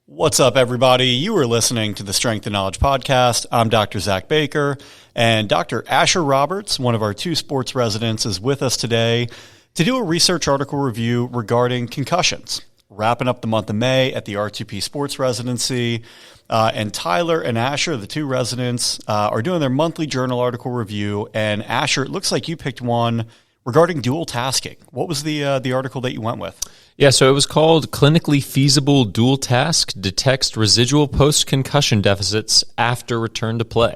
What's up, everybody? You are listening to the Strength and Knowledge Podcast. I'm Dr. Zach Baker, and Dr. Asher Roberts, one of our two sports residents, is with us today to do a research article review regarding concussions. Wrapping up the month of May at the R2P Sports Residency, and Tyler and Asher, the two residents, are doing their monthly journal article review. And Asher, it looks like you picked one regarding dual tasking. What was the article that you went with? Yeah, so it was called Clinically Feasible Dual Task Detects Residual Post-Concussion Deficits After Return to Play.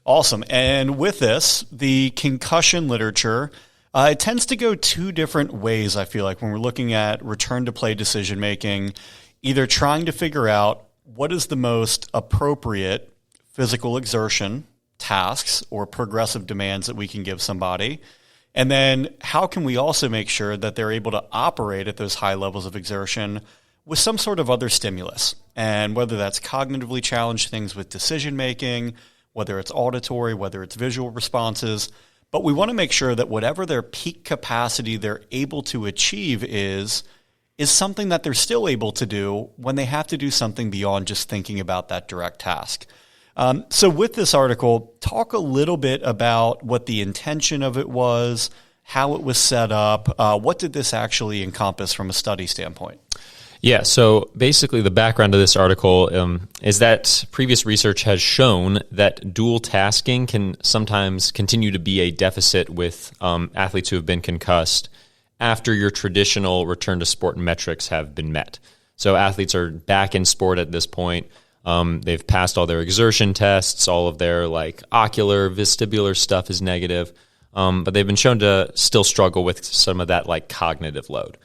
Awesome. And with this, the concussion literature, it tends to go two different ways, I feel like, when we're looking at return to play decision making, either trying to figure out what is the most appropriate physical exertion tasks or progressive demands that we can give somebody. And then how can we also make sure that they're able to operate at those high levels of exertion with some sort of other stimulus? And whether that's cognitively challenged things with decision making, whether it's auditory, whether it's visual responses. But we want to make sure that whatever their peak capacity they're able to achieve is something that they're still able to do when they have to do something beyond just thinking about that direct task. So with this article, talk a little bit about what the intention of it was, how it was set up. What did this actually encompass from a study standpoint? Yeah, so basically the background of this article is that previous research has shown that dual tasking can sometimes continue to be a deficit with athletes who have been concussed after your traditional return to sport metrics have been met. So athletes are back in sport at this point. They've passed all their exertion tests, all of their ocular, vestibular stuff is negative, but they've been shown to still struggle with some of that cognitive load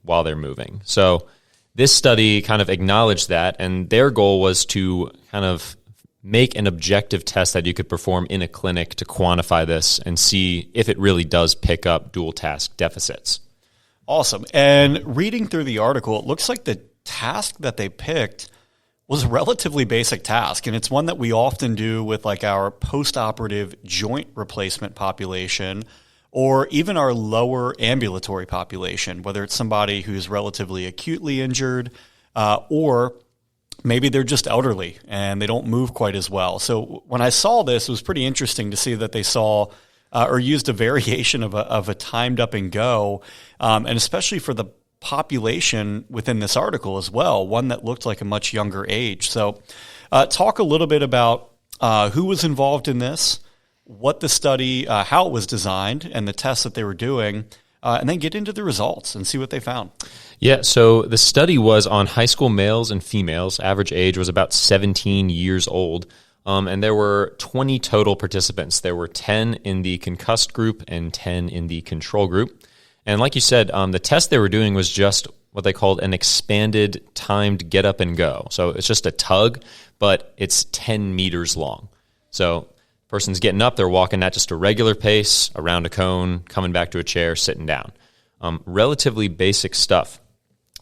while they're moving. So this study kind of acknowledged that, and their goal was to kind of make an objective test that you could perform in a clinic to quantify this and see if it really does pick up dual task deficits. Awesome. And reading through the article, it looks like the task that they picked was a relatively basic task, and it's one that we often do with our post-operative joint replacement population or even our lower ambulatory population, whether it's somebody who's relatively acutely injured or maybe they're just elderly and they don't move quite as well. So when I saw this, it was pretty interesting to see that they saw or used a variation of a timed up and go, and especially for the population within this article as well, one that looked like a much younger age. So talk a little bit about who was involved in this, what the study, how it was designed, and the tests that they were doing, and then get into the results and see what they found. Yeah, so the study was on high school males and females. Average age was about 17 years old, and there were 20 total participants. There were 10 in the concussed group and 10 in the control group. And like you said, the test they were doing was just what they called an expanded timed get up and go. So it's just a tug, but it's 10 meters long. So person's getting up, they're walking at just a regular pace, around a cone, coming back to a chair, sitting down. Relatively basic stuff.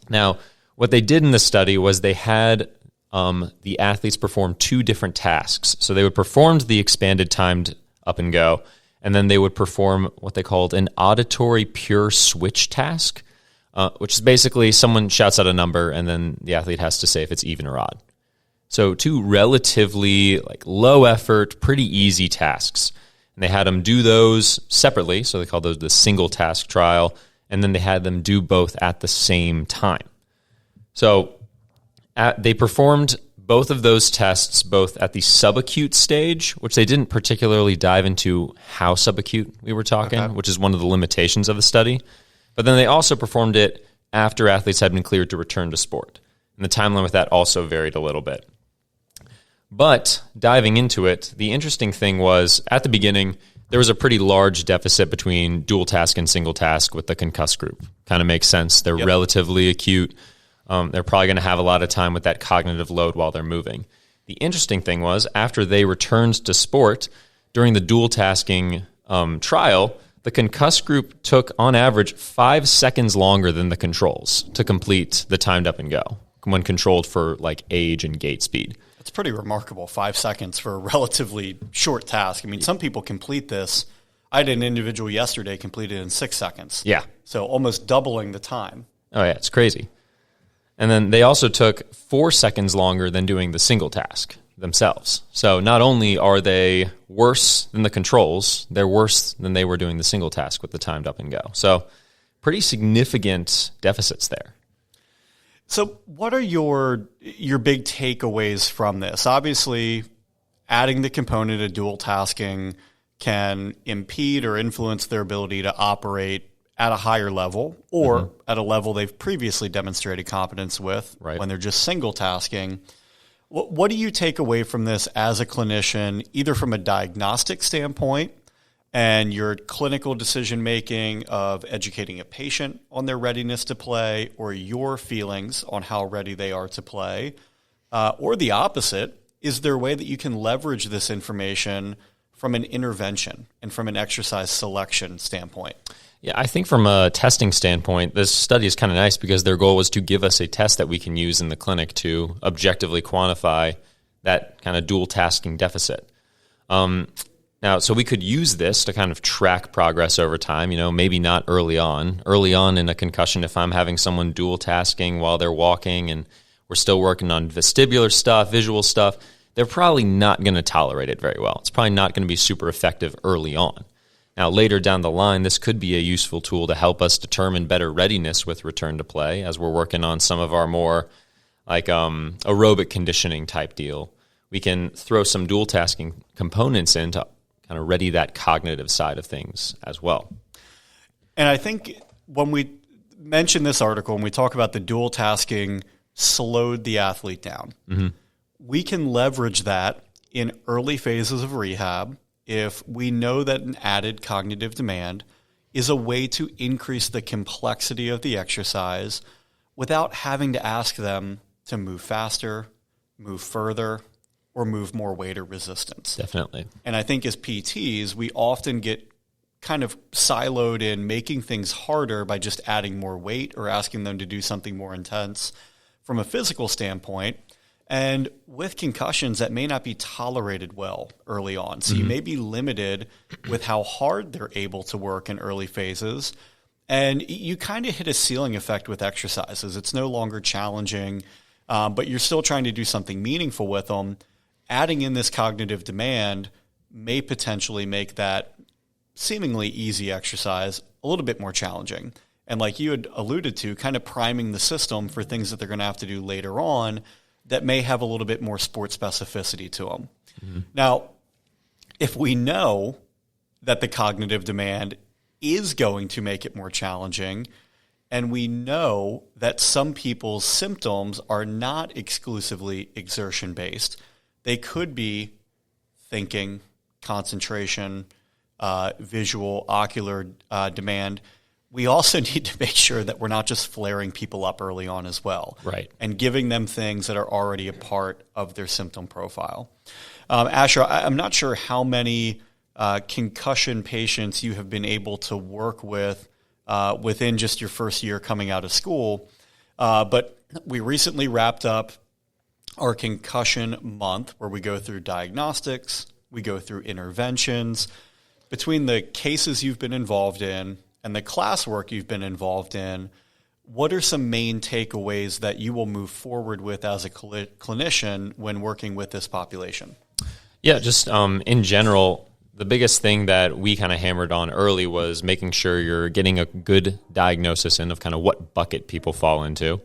Now, what they did in the study was they had the athletes perform two different tasks. So they would perform the expanded timed up and go, and then they would perform what they called an auditory pure switch task, which is basically someone shouts out a number and then the athlete has to say if it's even or odd. So two relatively low effort, pretty easy tasks. And they had them do those separately, so they called those the single task trial, and then they had them do both at the same time. So they performed both of those tests, both at the subacute stage, which they didn't particularly dive into how subacute we were talking, which is one of the limitations of the study. But then they also performed it after athletes had been cleared to return to sport. And the timeline with that also varied a little bit. But diving into it, the interesting thing was at the beginning, there was a pretty large deficit between dual task and single task with the concussed group. Kind of makes sense. They're relatively acute. They're probably going to have a lot of time with that cognitive load while they're moving. The interesting thing was after they returned to sport, during the dual tasking trial, the concussed group took, on average, 5 seconds longer than the controls to complete the timed up and go when controlled for age and gait speed. It's pretty remarkable, 5 seconds for a relatively short task. I mean, some people complete this. I had an individual yesterday complete it in 6 seconds. Yeah. So almost doubling the time. Oh, yeah, it's crazy. And then they also took 4 seconds longer than doing the single task themselves. So not only are they worse than the controls, they're worse than they were doing the single task with the timed up and go. So pretty significant deficits there. So what are your big takeaways from this? Obviously, adding the component of dual tasking can impede or influence their ability to operate at a higher level or at a level they've previously demonstrated competence with when they're just single tasking. What do you take away from this as a clinician, either from a diagnostic standpoint and your clinical decision-making of educating a patient on their readiness to play, or your feelings on how ready they are to play, or the opposite? Is there a way that you can leverage this information from an intervention and from an exercise selection standpoint? Yeah, I think from a testing standpoint, this study is kind of nice because their goal was to give us a test that we can use in the clinic to objectively quantify that kind of dual tasking deficit. Now, so we could use this to kind of track progress over time, maybe not early on. Early on in a concussion, if I'm having someone dual tasking while they're walking and we're still working on vestibular stuff, visual stuff, they're probably not going to tolerate it very well. It's probably not going to be super effective early on. Now, later down the line, this could be a useful tool to help us determine better readiness with return to play as we're working on some of our more aerobic conditioning type deal. We can throw some dual tasking components in to kind of ready that cognitive side of things as well. And I think when we mention this article and we talk about the dual tasking slowed the athlete down, we can leverage that in early phases of rehab if we know that an added cognitive demand is a way to increase the complexity of the exercise without having to ask them to move faster, move further, or move more weight or resistance. Definitely. And I think as PTs, we often get kind of siloed in making things harder by just adding more weight or asking them to do something more intense from a physical standpoint. And with concussions, that may not be tolerated well early on. So you may be limited with how hard they're able to work in early phases. And you kind of hit a ceiling effect with exercises. It's no longer challenging, but you're still trying to do something meaningful with them. Adding in this cognitive demand may potentially make that seemingly easy exercise a little bit more challenging. And like you had alluded to, kind of priming the system for things that they're going to have to do later on that may have a little bit more sport specificity to them. Now, if we know that the cognitive demand is going to make it more challenging, and we know that some people's symptoms are not exclusively exertion-based, they could be thinking, concentration, visual, ocular demand. We also need to make sure that we're not just flaring people up early on as well. Right. And giving them things that are already a part of their symptom profile. Asher, I'm not sure how many concussion patients you have been able to work with within just your first year coming out of school, but we recently wrapped up our concussion month where we go through diagnostics, we go through interventions. Between the cases you've been involved in and the classwork you've been involved in, what are some main takeaways that you will move forward with as a clinician when working with this population? Yeah, just in general, the biggest thing that we kind of hammered on early was making sure you're getting a good diagnosis in of kind of what bucket people fall into.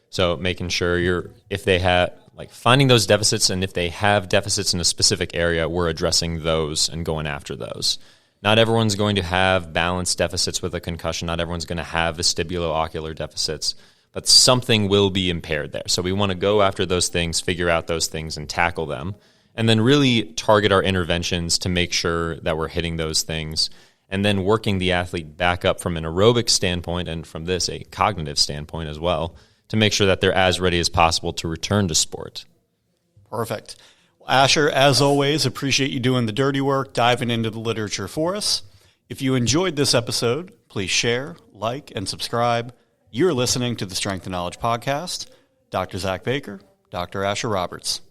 So making sure if they have, finding those deficits, and if they have deficits in a specific area, we're addressing those and going after those. Not everyone's going to have balance deficits with a concussion. Not everyone's going to have vestibulo-ocular deficits, but something will be impaired there. So we want to go after those things, figure out those things, and tackle them, and then really target our interventions to make sure that we're hitting those things, and then working the athlete back up from an aerobic standpoint and from this, a cognitive standpoint as well, to make sure that they're as ready as possible to return to sport. Perfect. Asher, as always, appreciate you doing the dirty work, diving into the literature for us. If you enjoyed this episode, please share, like, and subscribe. You're listening to the Strength and Knowledge Podcast. Dr. Zach Baker, Dr. Asher Roberts.